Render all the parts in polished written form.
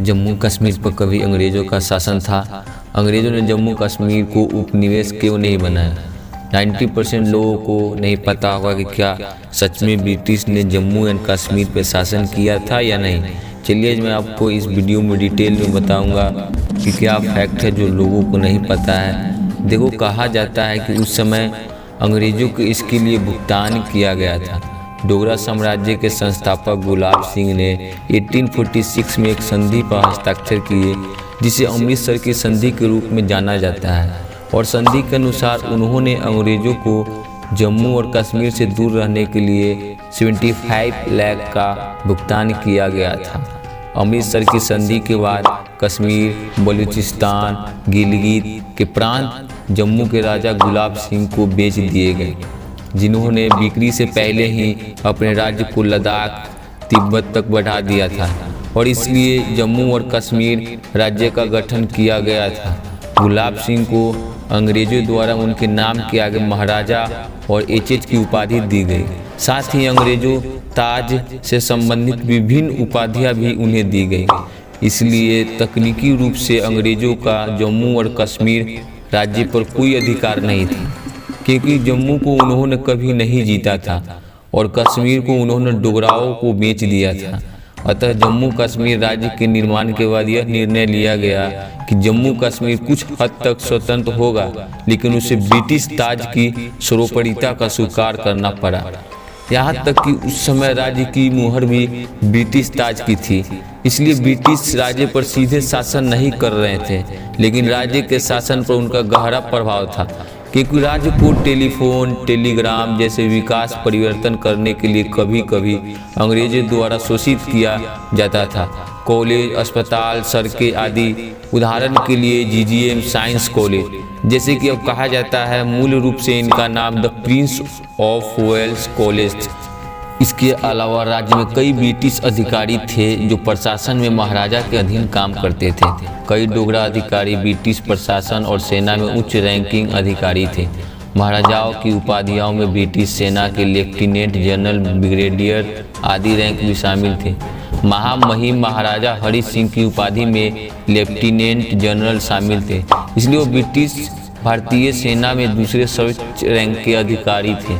जम्मू कश्मीर पर कभी अंग्रेज़ों का शासन था? अंग्रेज़ों ने जम्मू कश्मीर को उपनिवेश क्यों नहीं बनाया? 90% लोगों को नहीं पता होगा कि क्या सच में ब्रिटिश ने जम्मू एंड कश्मीर पर शासन किया था या नहीं। चलिए मैं आपको इस वीडियो में डिटेल में बताऊंगा कि क्या फैक्ट है जो लोगों को नहीं पता है। देखो, कहा जाता है कि उस समय अंग्रेज़ों को इसके लिए भुगतान किया गया था। डोगरा साम्राज्य के संस्थापक गुलाब सिंह ने 1846 में एक संधि पर हस्ताक्षर किए जिसे अमृतसर की संधि के रूप में जाना जाता है, और संधि के अनुसार उन्होंने अंग्रेज़ों को जम्मू और कश्मीर से दूर रहने के लिए 75 लाख का भुगतान किया गया था। अमृतसर की संधि के बाद कश्मीर, बलूचिस्तान, गिलगित के प्रांत जम्मू के राजा गुलाब सिंह को बेच दिए गए, जिन्होंने बिक्री से पहले ही अपने राज्य को लद्दाख, तिब्बत तक बढ़ा दिया था, और इसलिए जम्मू और कश्मीर राज्य का गठन किया गया था। गुलाब सिंह को अंग्रेज़ों द्वारा उनके नाम के आगे महाराजा और एचएच की उपाधि दी गई। साथ ही अंग्रेज़ों ताज से संबंधित विभिन्न उपाधियां भी उन्हें दी गई। इसलिए तकनीकी रूप से अंग्रेज़ों का जम्मू और कश्मीर राज्य पर कोई अधिकार नहीं था, क्योंकि जम्मू को उन्होंने कभी नहीं जीता था और कश्मीर को उन्होंने डोगराओं को बेच दिया था। अतः जम्मू कश्मीर राज्य के निर्माण के बाद यह निर्णय लिया गया कि जम्मू कश्मीर कुछ हद तक स्वतंत्र होगा, लेकिन उसे ब्रिटिश ताज की सर्वोपरिता का स्वीकार करना पड़ा। यहाँ तक कि उस समय राज्य की मुहर भी ब्रिटिश ताज की थी। इसलिए ब्रिटिश राज्य पर सीधे शासन नहीं कर रहे थे, लेकिन राज्य के शासन पर उनका गहरा प्रभाव था, क्योंकि राज्य को टेलीफोन, टेलीग्राम जैसे विकास परिवर्तन करने के लिए कभी कभी अंग्रेजों द्वारा शोषित किया जाता था। कॉलेज, अस्पताल, सड़कें आदि, उदाहरण के लिए जीजीएम साइंस कॉलेज, जैसे कि अब कहा जाता है, मूल रूप से इनका नाम the prince of Wales college. इसके अलावा राज्य में कई ब्रिटिश अधिकारी थे जो प्रशासन में महाराजा के अधीन काम करते थे। कई डोगरा अधिकारी ब्रिटिश प्रशासन और सेना में उच्च रैंकिंग अधिकारी थे। महाराजाओं की उपाधियों में ब्रिटिश सेना के लेफ्टिनेंट जनरल, ब्रिगेडियर आदि रैंक भी शामिल थे। महामहिम महाराजा हरि सिंह की उपाधि में लेफ्टिनेंट जनरल शामिल थे, इसलिए वो ब्रिटिश भारतीय सेना में दूसरे सर्वोच्च रैंक के अधिकारी थे।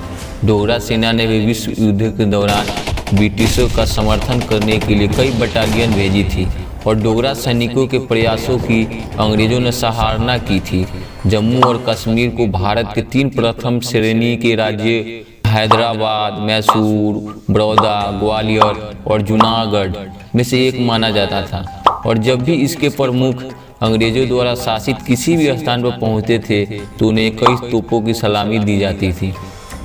डोगरा सेना ने भी विश्व युद्ध के दौरान ब्रिटिशों का समर्थन करने के लिए कई बटालियन भेजी थी, और डोगरा सैनिकों के प्रयासों की अंग्रेजों ने सराहना की थी। जम्मू और कश्मीर को भारत के 3 प्रथम श्रेणी के राज्य हैदराबाद, मैसूर, बड़ौदा, ग्वालियर और जूनागढ़ में से एक माना जाता था, और जब भी इसके प्रमुख अंग्रेजों द्वारा शासित किसी भी स्थान पर पहुंचते थे तो उन्हें कई तोपों की सलामी दी जाती थी।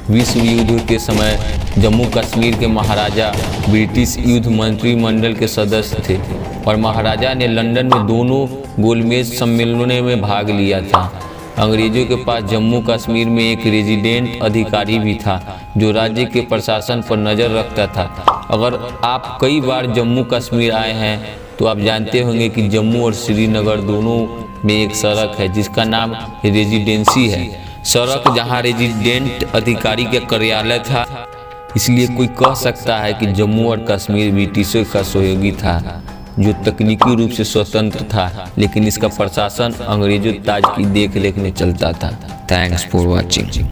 विश्व युद्ध के समय जम्मू कश्मीर के महाराजा ब्रिटिश युद्ध मंत्रिमंडल के सदस्य थे, और महाराजा ने लंदन में दोनों गोलमेज सम्मेलनों में भाग लिया था। अंग्रेजों के पास जम्मू कश्मीर में एक रेजिडेंट अधिकारी भी था जो राज्य के प्रशासन पर नज़र रखता था। अगर आप कई बार जम्मू कश्मीर आए हैं तो आप जानते होंगे कि जम्मू और श्रीनगर दोनों में एक सड़क है जिसका नाम रेजिडेंसी है। सड़क जहां रेजिडेंट अधिकारी का कार्यालय था, इसलिए कोई कह सकता है कि जम्मू और कश्मीर ब्रिटिशों का सहयोगी था, जो तकनीकी रूप से स्वतंत्र था, लेकिन इसका प्रशासन अंग्रेजों ताज की देखरेख में चलता था। Thanks for watching.